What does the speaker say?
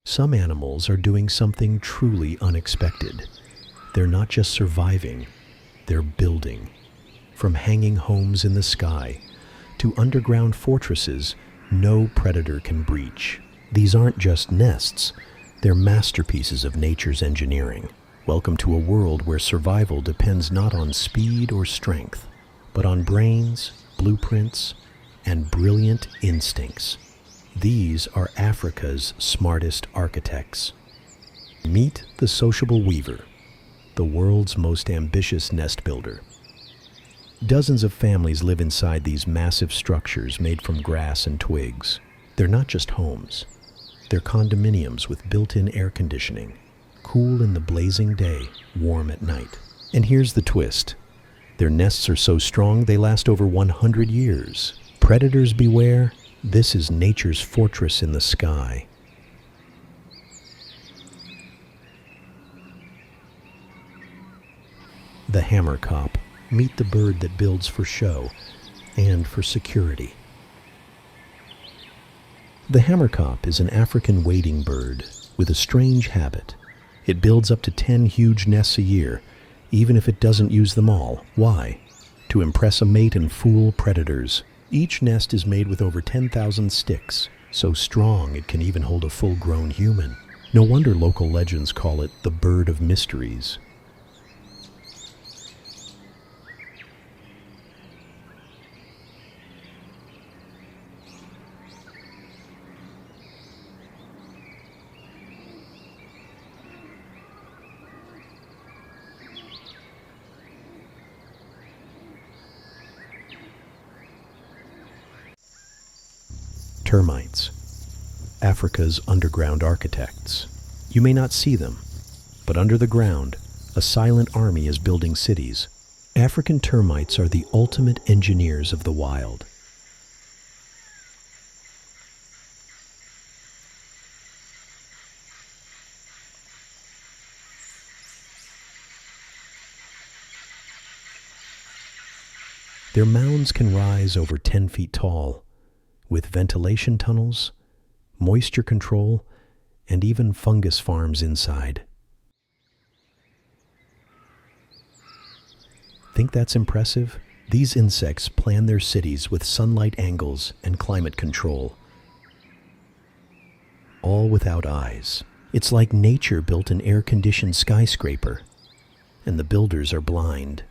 Some animals are doing something truly unexpected. They're not just surviving, they're building. From hanging homes in the sky to underground fortresses no predator can breach. These aren't just nests, they're masterpieces of nature's engineering. Welcome to a world where survival depends not on speed or strength, but on brains, blueprints, and brilliant instincts. These are Africa's smartest architects. Meet the Sociable Weaver, the world's most ambitious nest builder. Dozens of families live inside these massive structures made from grass and twigs. They're not just homes. They're condominiums with built-in air conditioning, cool in the blazing day, warm at night. And here's the twist. Their nests are so strong they last over 100 years. Predators beware. This is nature's fortress in the sky. The Hammerkop. Meet the bird that builds for show and for security. The Hammerkop is an African wading bird with a strange habit. It builds up to 10 huge nests a year, even if it doesn't use them all. Why? To impress a mate and fool predators. Each nest is made with over 10,000 sticks, so strong it can even hold a full-grown human. No wonder local legends call it the bird of mysteries. Termites, Africa's underground architects. You may not see them, but under the ground, a silent army is building cities. African termites are the ultimate engineers of the wild. Their mounds can rise over 10 feet tall, with ventilation tunnels, moisture control, and even fungus farms inside. Think that's impressive? These insects plan their cities with sunlight angles and climate control, all without eyes. It's like nature built an air-conditioned skyscraper, and the builders are blind.